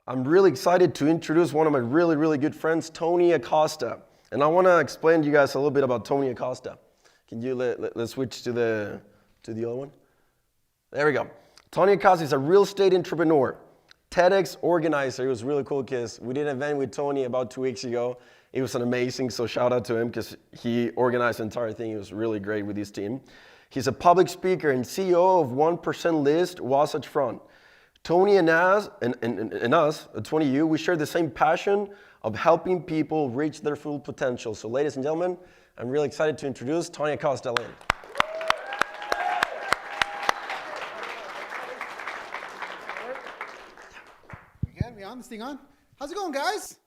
I'm really excited to introduce one of my really good friends, Tony Acosta. And I want to explain to you guys a little bit about Tony Acosta. Can you let's switch to the other one? There we go. Tony Acosta is a real estate entrepreneur, TEDx organizer. It was really cool because we did an event with Tony about 2 weeks ago. It was amazing, so shout out to him because he organized the entire thing. He was really great with his team. He's a public speaker and CEO of 1% List, Wasatch Front. Tony and us, at TwentyU, we share the same passion of helping people reach their full potential. So ladies and gentlemen, I'm really excited to introduce Tony Acosta. We on this thing on? How's it going, guys?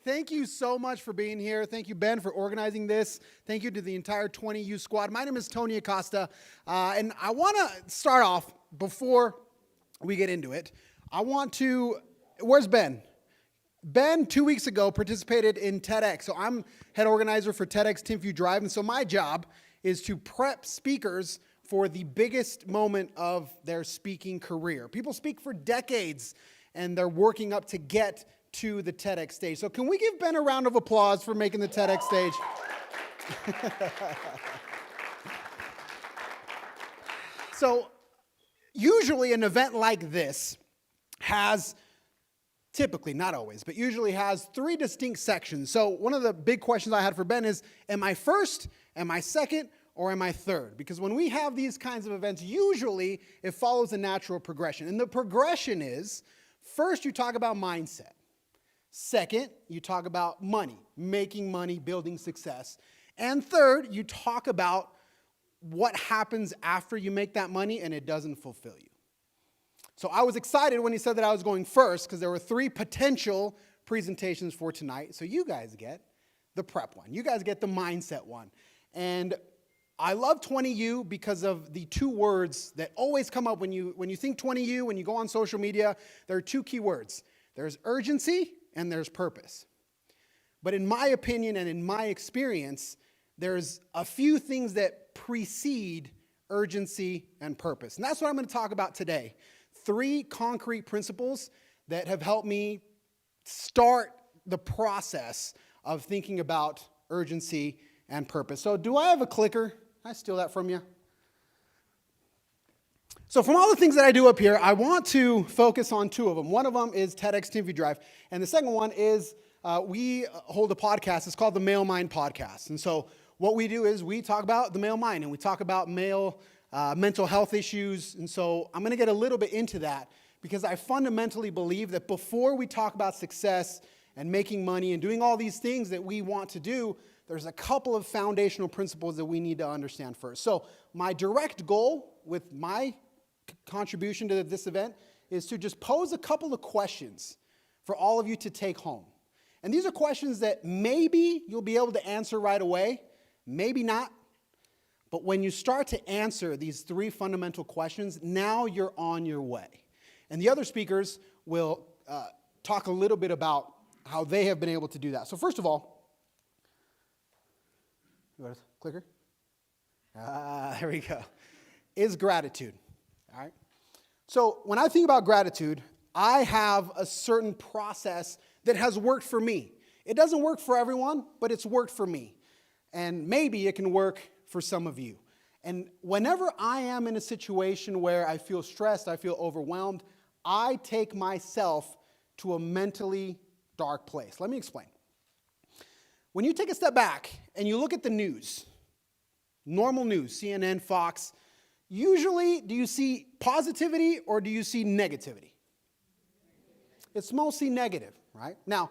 Thank you so much for being here. Thank you, Ben, for organizing this. Thank you to the entire 20U squad. My name is Tony Acosta, and I want to start off, before we get into it, where's Ben? Ben, 2 weeks ago, participated in TEDx. So I'm head organizer for TEDx TwentyU Drive, and so my job is to prep speakers for the biggest moment of their speaking career. People speak for decades, and they're working up to get to the TEDx stage. So can we give Ben a round of applause for making the TEDx stage? So usually an event like this has, typically, not always, but usually has 3 distinct sections. So one of the big questions I had for Ben is, am I first, am I second, or am I third? Because when we have these kinds of events, usually it follows a natural progression. And the progression is, first you talk about mindset. Second, you talk about money, making money, building success. And third, you talk about what happens after you make that money and it doesn't fulfill you. So I was excited when he said that I was going first because there were 3 potential presentations for tonight. So you guys get the prep one. You guys get the mindset one. And I love 20U because of the 2 words that always come up when you think 20U, when you go on social media. There are 2 key words. There's urgency and there's purpose. But in my opinion and in my experience, there's a few things that precede urgency and purpose. And that's what I'm going to talk about today. 3 concrete principles that have helped me start the process of thinking about urgency and purpose. So do I have a clicker? Can I steal that from you? So from all the things that I do up here, I want to focus on 2 of them. One of them is TEDx TwentyU Drive, and the second one is we hold a podcast. It's called the Male Mind Podcast. And so what we do is we talk about the male mind, and we talk about male mental health issues. And so I'm going to get a little bit into that because I fundamentally believe that before we talk about success and making money and doing all these things that we want to do, there's a couple of foundational principles that we need to understand first. So my direct goal with my contribution to this event is to just pose a couple of questions for all of you to take home. And these are questions that maybe you'll be able to answer right away, maybe not. But when you start to answer these 3 fundamental questions, now you're on your way. And the other speakers will talk a little bit about how they have been able to do that. So first of all, you got a clicker? There we go. Is gratitude. All right. So when I think about gratitude, I have a certain process that has worked for me. It doesn't work for everyone, but it's worked for me. And maybe it can work for some of you. And whenever I am in a situation where I feel stressed, I feel overwhelmed, I take myself to a mentally dark place. Let me explain. When you take a step back and you look at the news, normal news, CNN, Fox, usually, do you see positivity or do you see negativity? It's mostly negative, right? Now,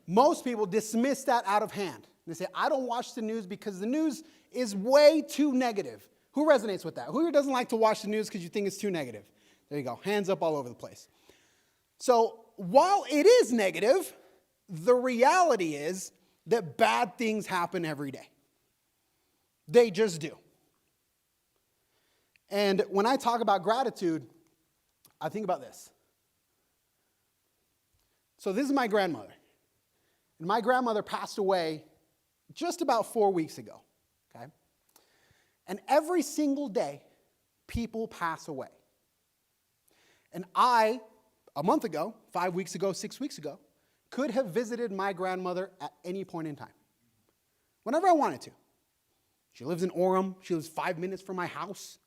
most people dismiss that out of hand. They say, I don't watch the news because the news is way too negative. Who resonates with that? Who here doesn't like to watch the news because you think it's too negative? There you go. Hands up all over the place. So while it is negative, the reality is that bad things happen every day. They just do. And when I talk about gratitude, I think about this. So this is my grandmother. And my grandmother passed away just about 4 weeks ago. Okay? And every single day, people pass away. And I, a month ago, 5 weeks ago, 6 weeks ago, could have visited my grandmother at any point in time, whenever I wanted to. She lives in Orem. She lives 5 minutes from my house.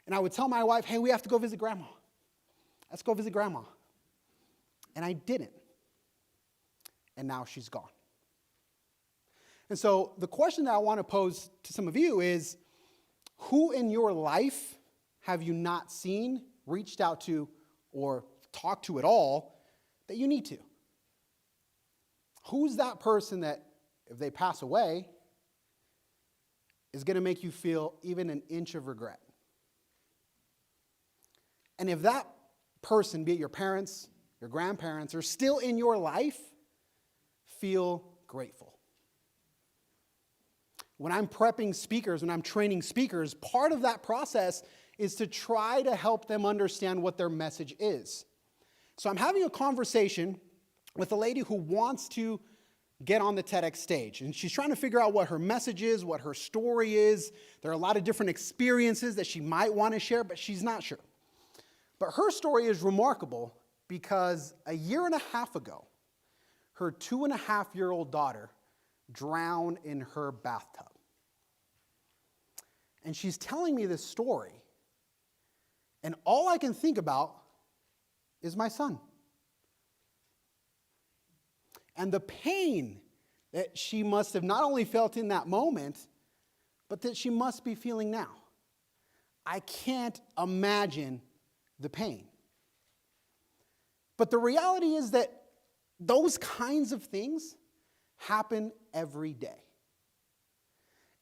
And I would tell my wife, hey, we have to go visit grandma. Let's go visit grandma. And I didn't. And now she's gone. And so the question that I want to pose to some of you is, who in your life have you not seen, reached out to, or talked to at all that you need to? Who's that person that, if they pass away, is going to make you feel even an inch of regret? And if that person, be it your parents, your grandparents, are still in your life, feel grateful. When I'm prepping speakers, when I'm training speakers, part of that process is to try to help them understand what their message is. So I'm having a conversation with a lady who wants to get on the TEDx stage. And she's trying to figure out what her message is, what her story is. There are a lot of different experiences that she might want to share, but she's not sure. But her story is remarkable because a year and a half ago, her 2.5-year-old daughter drowned in her bathtub. And she's telling me this story, and all I can think about is my son. And the pain that she must have not only felt in that moment, but that she must be feeling now. I can't imagine the pain. But the reality is that those kinds of things happen every day.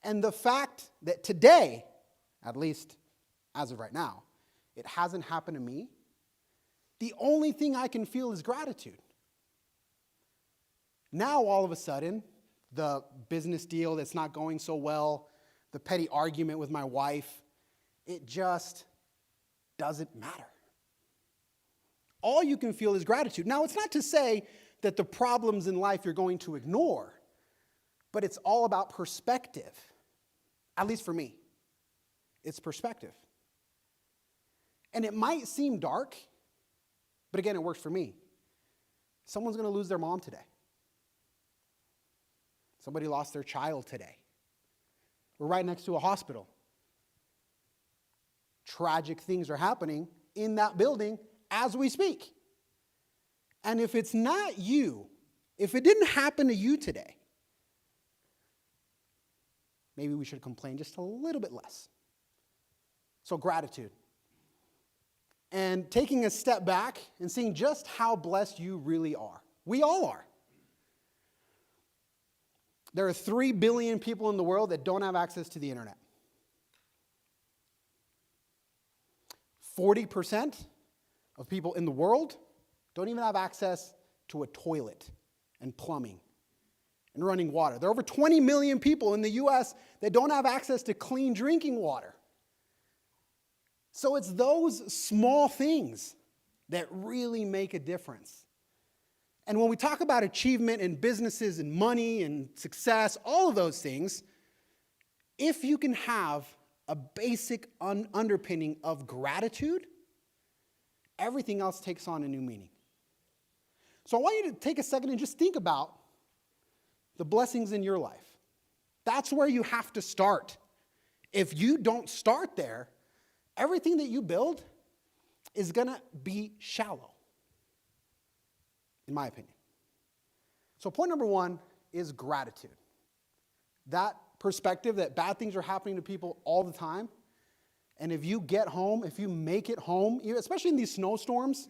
And the fact that today, at least as of right now, it hasn't happened to me, the only thing I can feel is gratitude. Now, all of a sudden, the business deal that's not going so well, the petty argument with my wife, it just doesn't matter. All you can feel is gratitude. Now, it's not to say that the problems in life you're going to ignore, but it's all about perspective. At least for me, it's perspective. And it might seem dark, but again, it works for me. Someone's going to lose their mom today. Somebody lost their child today. We're right next to a hospital. Tragic things are happening in that building as we speak. And if it's not you, if it didn't happen to you today, maybe we should complain just a little bit less. So gratitude. And taking a step back and seeing just how blessed you really are. We all are. There are 3 billion people in the world that don't have access to the internet. 40% of people in the world don't even have access to a toilet and plumbing and running water. There are over 20 million people in the U.S. that don't have access to clean drinking water. So it's those small things that really make a difference. And when we talk about achievement in businesses and money and success, all of those things, if you can have a basic underpinning of gratitude, everything else takes on a new meaning. So I want you to take a second and just think about the blessings in your life. That's where you have to start. If you don't start there, everything that you build is going to be shallow, in my opinion. So point number 1 is gratitude. That perspective that bad things are happening to people all the time. And if you get home, if you make it home, especially in these snowstorms,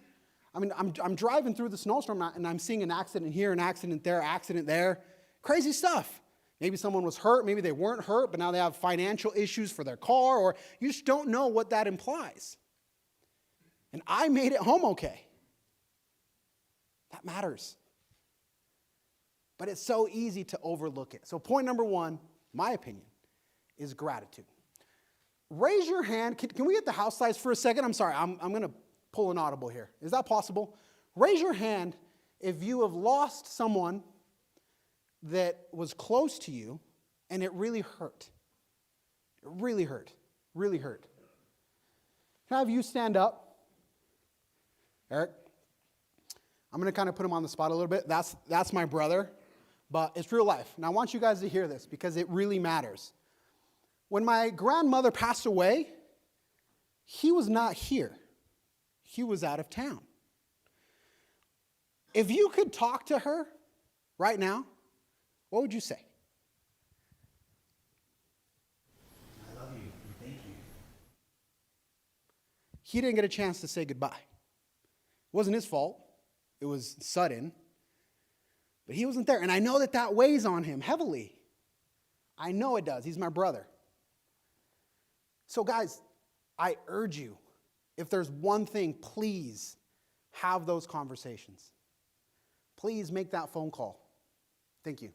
I mean, I'm driving through the snowstorm and I'm seeing an accident here, an accident there. Crazy stuff. Maybe someone was hurt, maybe they weren't hurt, but now they have financial issues for their car, or you just don't know what that implies. And I made it home okay. That matters. But it's so easy to overlook it. So point number 1, my opinion, is gratitude. Raise your hand. Can we get the house size for a second? I'm sorry, I'm going to pull an audible here. Is that possible? Raise your hand if you have lost someone that was close to you and it really hurt. It really hurt. Really hurt. Can I have you stand up? Eric, I'm going to kind of put him on the spot a little bit. That's my brother, but it's real life. And I want you guys to hear this because it really matters. When my grandmother passed away, he was not here. He was out of town. If you could talk to her right now, what would you say? I love you and thank you. He didn't get a chance to say goodbye. It wasn't his fault. It was sudden. But he wasn't there. And I know that that weighs on him heavily. I know it does. He's my brother. So guys, I urge you, if there's one thing, please have those conversations. Please make that phone call. Thank you.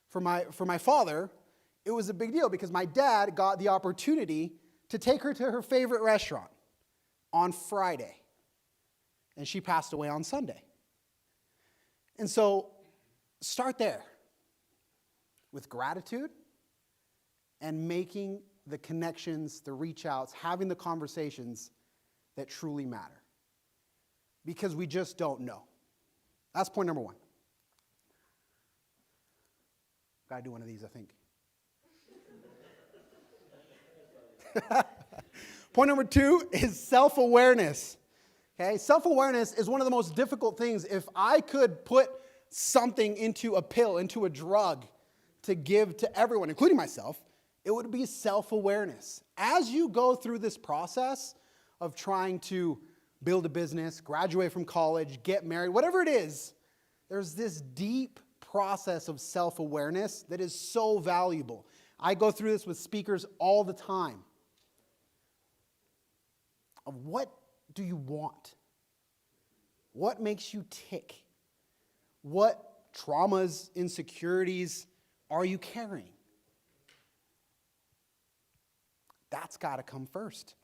For my father, it was a big deal because my dad got the opportunity to take her to her favorite restaurant on Friday. And she passed away on Sunday. And so start there with gratitude and making the connections, the reach outs, having the conversations that truly matter. Because we just don't know. That's point number one. Gotta do one of these, I think. Point number two is self-awareness. Okay, self-awareness is one of the most difficult things. If I could put something into a pill, into a drug to give to everyone, including myself, it would be self-awareness. As you go through this process of trying to build a business, graduate from college, get married, whatever it is, there's this deep process of self-awareness that is so valuable. I go through this with speakers all the time. Of what do you want? What makes you tick? What traumas, insecurities are you carrying? That's got to come first.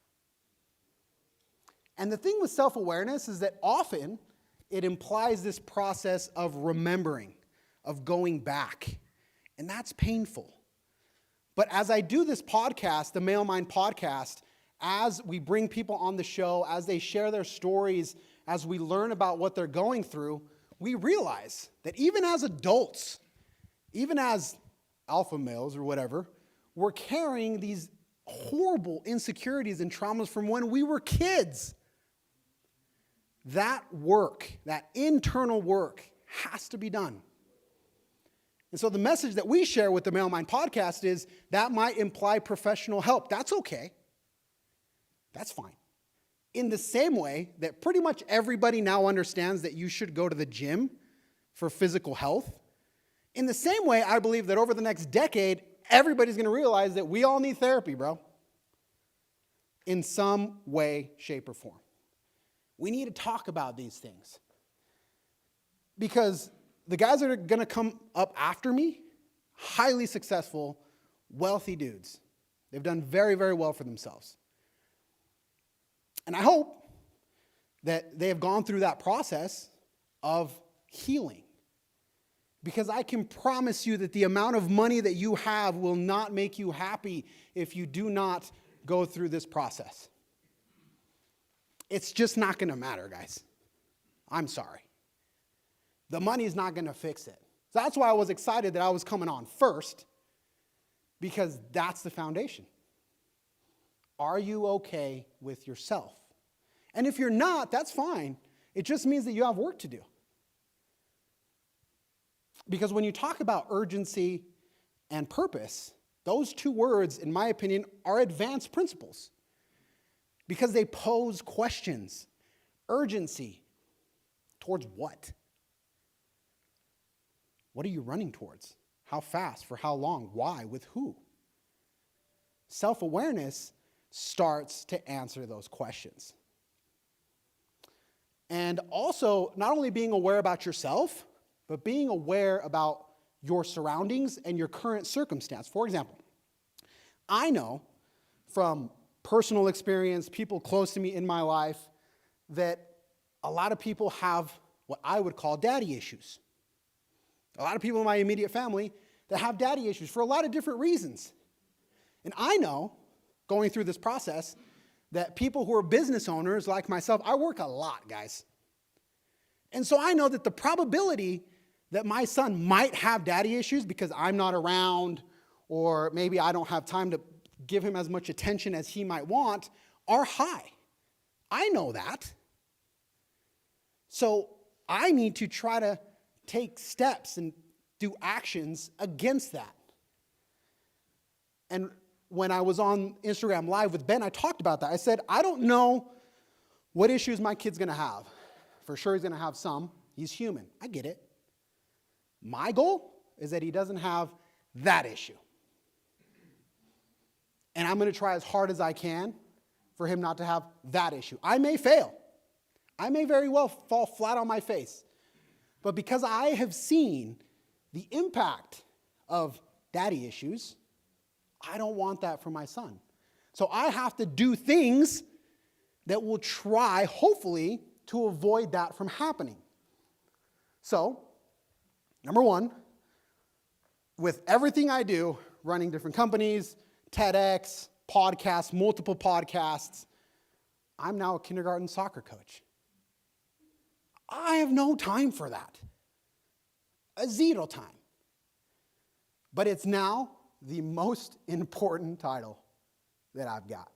And the thing with self-awareness is that often it implies this process of remembering, of going back. And that's painful. But as I do this podcast, the Male Mind podcast, as we bring people on the show, as they share their stories, as we learn about what they're going through, we realize that even as adults, even as alpha males or whatever, we're carrying these horrible insecurities and traumas from when we were kids. That work, that internal work, has to be done. And so the message that we share with the Male Mind podcast is that might imply professional help. That's okay. That's fine. In the same way that pretty much everybody now understands that you should go to the gym for physical health, in the same way, I believe that over the next decade, everybody's going to realize that we all need therapy, bro. In some way, shape, or form. We need to talk about these things. Because the guys that are going to come up after me, highly successful, wealthy dudes. They've done very, very well for themselves. And I hope that they have gone through that process of healing. Because I can promise you that the amount of money that you have will not make you happy if you do not go through this process. It's just not going to matter, guys. I'm sorry. The money's not going to fix it. So that's why I was excited that I was coming on first, because that's the foundation. Are you okay with yourself? And if you're not, that's fine. It just means that you have work to do. Because when you talk about urgency and purpose, those two words, in my opinion, are advanced principles. Because they pose questions. Urgency. Towards what? What are you running towards? How fast? For how long? Why? With who? Self-awareness starts to answer those questions. And also, not only being aware about yourself, but being aware about your surroundings and your current circumstance. For example, I know from personal experience, people close to me in my life, that a lot of people have what I would call daddy issues. A lot of people in my immediate family that have daddy issues for a lot of different reasons. And I know, going through this process, that people who are business owners like myself, I work a lot, guys. And so I know that the probability that my son might have daddy issues because I'm not around, or maybe I don't have time to give him as much attention as he might want, are high. I know that. So I need to try to take steps and do actions against that. And when I was on Instagram Live with Ben, I talked about that. I said, I don't know what issues my kid's going to have. For sure he's going to have some. He's human. I get it. My goal is that he doesn't have that issue. And I'm going to try as hard as I can for him not to have that issue. I may fail. I may very well fall flat on my face. But because I have seen the impact of daddy issues, I don't want that for my son. So I have to do things that will try, hopefully, to avoid that from happening. So, number one, with everything I do, running different companies, TEDx, podcasts, multiple podcasts, I'm now a kindergarten soccer coach. I have no time for that. A zero time. But it's now the most important title that I've got.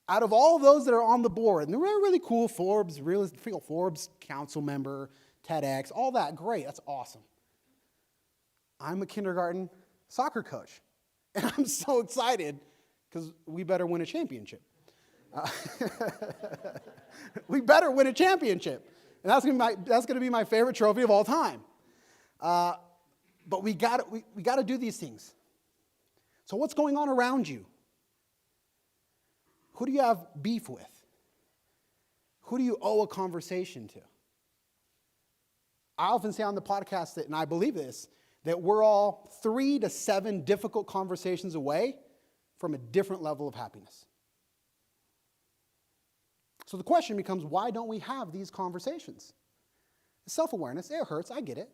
Out of all those that are on the board, and they're really cool, Forbes, Forbes council member, TEDx, all that, great, that's awesome. I'm a kindergarten soccer coach. And I'm so excited because we better win a championship. We better win a championship. And that's going to be my favorite trophy of all time. But we got to do these things. So what's going on around you? Who do you have beef with? Who do you owe a conversation to? I often say on the podcast that, and I believe this, that we're all 3 to 7 difficult conversations away from a different level of happiness. So the question becomes, why don't we have these conversations? Self-awareness, it hurts, I get it.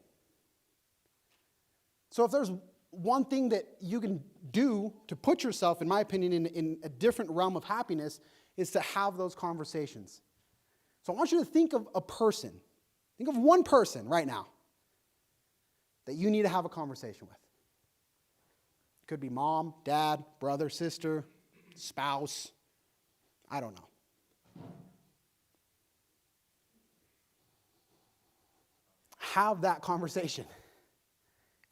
So if there's one thing that you can do to put yourself, in my opinion, in a different realm of happiness, is to have those conversations. So I want you to think of a person. Think of one person right now that you need to have a conversation with. It could be mom, dad, brother, sister, spouse. I don't know. Have that conversation.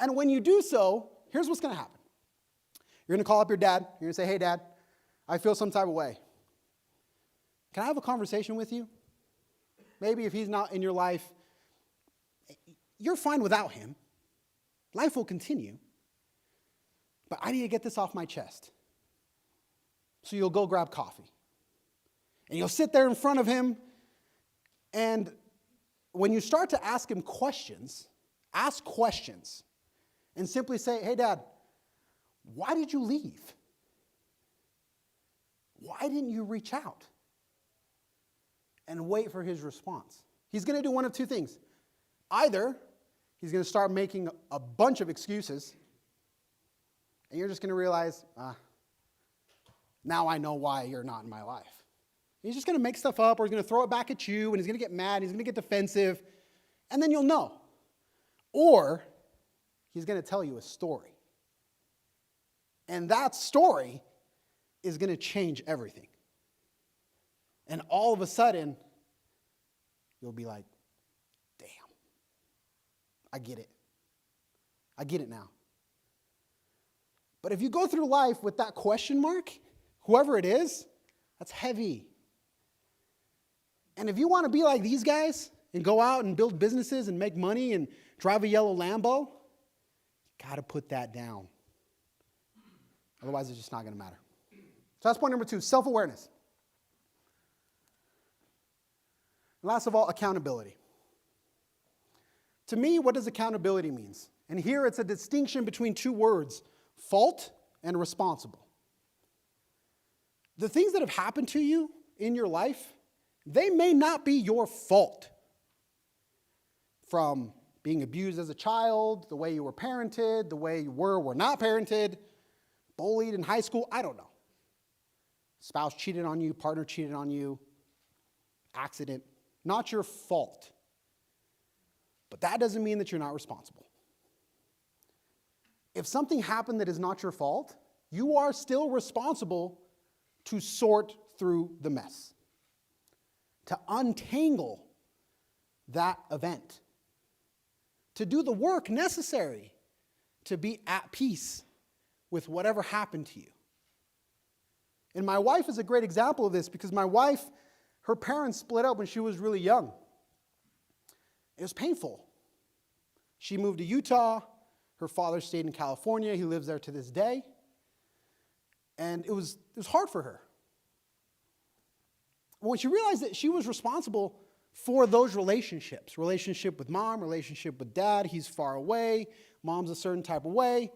And when you do so, here's what's going to happen. You're going to call up your dad. You're going to say, hey, Dad, I feel some type of way. Can I have a conversation with you? Maybe if he's not in your life, you're fine without him. Life will continue. But I need to get this off my chest. So you'll go grab coffee. And you'll sit there in front of him. And when you start to ask him questions, ask questions. And simply say, hey, Dad, why did you leave? Why didn't you reach out? And wait for his response. He's going to do one of two things. Either he's going to start making a bunch of excuses, and you're just going to realize, now I know why you're not in my life. He's just going to make stuff up, or he's going to throw it back at you, and he's going to get mad, he's going to get defensive, and then you'll know. Or he's going to tell you a story. And that story is going to change everything. And all of a sudden, you'll be like, damn, I get it. I get it now. But if you go through life with that question mark, whoever it is, that's heavy. And if you want to be like these guys and go out and build businesses and make money and drive a yellow Lambo, you got to put that down. Otherwise, it's just not going to matter. So that's point number 2, self-awareness. And last of all, accountability. To me, what does accountability mean? And here it's a distinction between 2 words, fault and responsible. The things that have happened to you in your life, they may not be your fault. From being abused as a child, the way you were parented, the way you were not parented, bullied in high school, I don't know. Spouse cheated on you, partner cheated on you, accident, not your fault. But that doesn't mean that you're not responsible. If something happened that is not your fault, you are still responsible to sort through the mess, to untangle that event, to do the work necessary to be at peace with whatever happened to you. And my wife is a great example of this because my wife, her parents split up when she was really young. It was painful. She moved to Utah. Her father stayed in California. He lives there to this day. And it was hard for her. When she realized that she was responsible for those relationships, relationship with mom, relationship with dad, he's far away, mom's a certain type of way.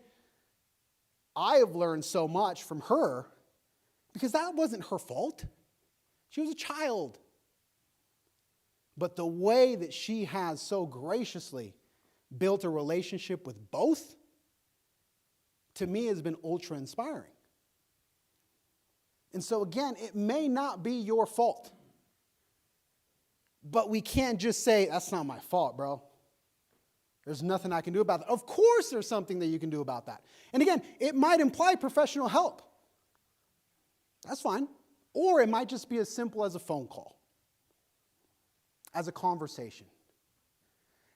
I have learned so much from her because that wasn't her fault. She was a child. But the way that she has so graciously built a relationship with both, to me has been ultra inspiring. And so again, it may not be your fault. But we can't just say, that's not my fault, bro. There's nothing I can do about that. Of course there's something that you can do about that. And again, it might imply professional help. That's fine. Or it might just be as simple as a phone call, as a conversation.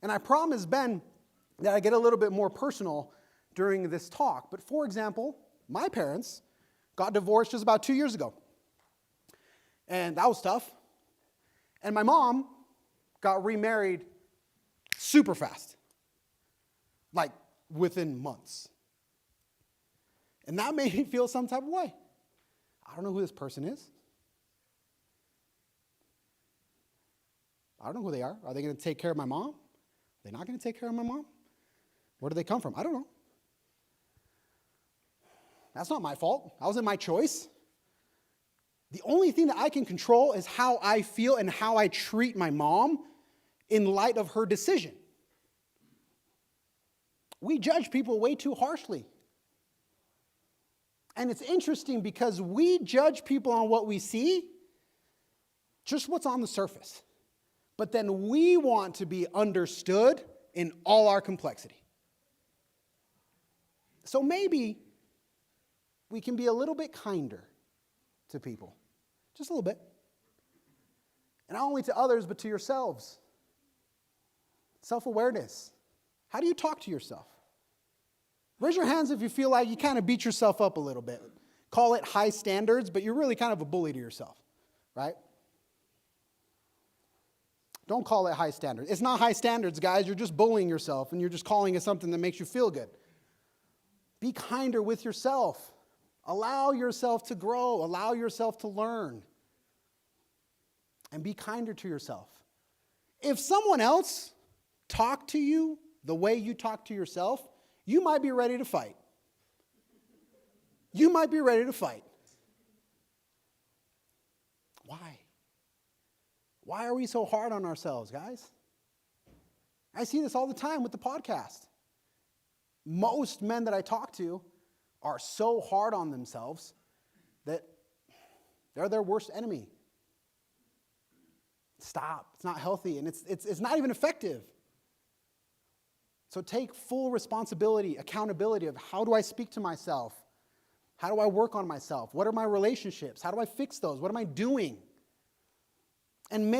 And I promise Ben that I get a little bit more personal during this talk. But for example, my parents got divorced just about 2 years ago. And that was tough. And my mom got remarried super fast, like within months. And that made me feel some type of way. I don't know who this person is. I don't know who they are. Are they going to take care of my mom? Are they not going to take care of my mom? Where do they come from? I don't know. That's not my fault. That wasn't my choice. The only thing that I can control is how I feel and how I treat my mom in light of her decision. We judge people way too harshly. And it's interesting because we judge people on what we see, just what's on the surface. But then we want to be understood in all our complexity. So maybe we can be a little bit kinder to people. Just a little bit. And not only to others, but to yourselves. Self-awareness. How do you talk to yourself? Raise your hands if you feel like you kind of beat yourself up a little bit. Call it high standards, but you're really kind of a bully to yourself, right? Don't call it high standards. It's not high standards, guys. You're just bullying yourself, and you're just calling it something that makes you feel good. Be kinder with yourself. Allow yourself to grow. Allow yourself to learn. And be kinder to yourself. If someone else talked to you the way you talk to yourself, you might be ready to fight. You might be ready to fight. Why? Why are we so hard on ourselves, guys? I see this all the time with the podcast. Most men that I talk to are so hard on themselves that they're their worst enemy. Stop. It's not healthy, and it's not even effective. So take full responsibility, accountability of how do I speak to myself? How do I work on myself? What are my relationships? How do I fix those? What am I doing? And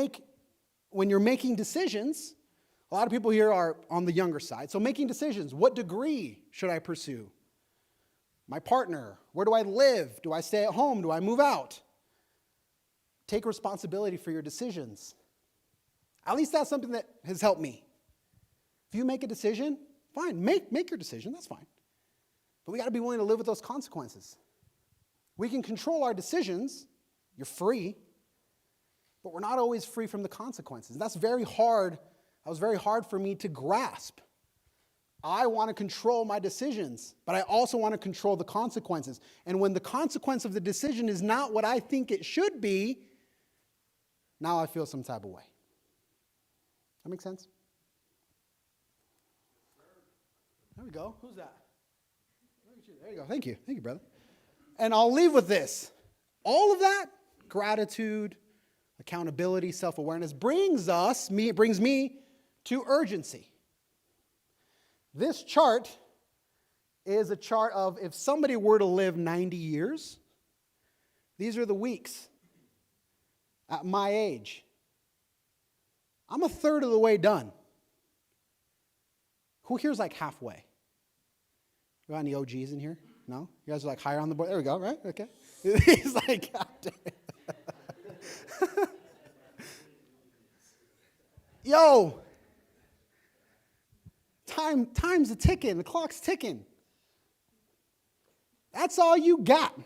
when you're making decisions, a lot of people here are on the younger side. So making decisions, what degree should I pursue? My partner, where do I live? Do I stay at home? Do I move out? Take responsibility for your decisions. At least that's something that has helped me. If you make a decision, fine, make your decision, that's fine. But we got to be willing to live with those consequences. We can control our decisions, you're free, but we're not always free from the consequences. That's very hard. That was very hard for me to grasp. I want to control my decisions, but I also want to control the consequences. And when the consequence of the decision is not what I think it should be, now I feel some type of way. That make sense? There we go. Who's that? Look at you. There you go. Thank you. Thank you, brother. And I'll leave with this. All of that, gratitude, accountability, self-awareness brings me to urgency. This chart is a chart of if somebody were to live 90 years, these are the weeks at my age. I'm a third of the way done. Who here's like halfway? You got any OGs in here? No? You guys are like higher on the board? There we go, right? Okay. He's like, God damn. Yo, time's a ticking. The clock's ticking. That's all you got.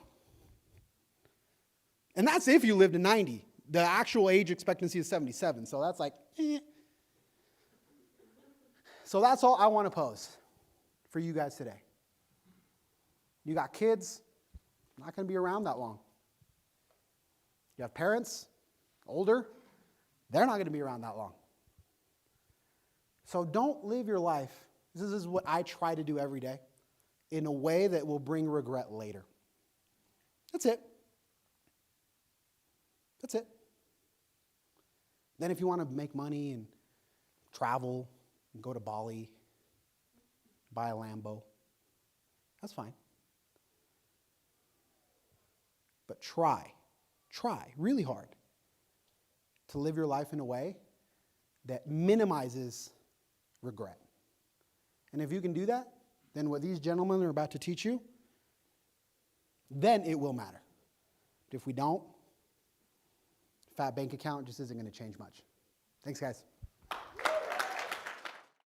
And that's if you live to 90. The actual age expectancy is 77. So that's like, eh. So that's all I want to pose for you guys today. You got kids, not going to be around that long. You have parents, older, they're not going to be around that long. So don't live your life, this is what I try to do every day, in a way that will bring regret later. That's it. That's it. Then if you want to make money and travel and go to Bali, buy a Lambo, that's fine. But try really hard to live your life in a way that minimizes regret. And if you can do that, then what these gentlemen are about to teach you, then it will matter. But if we don't, fat bank account just isn't going to change much. Thanks, guys.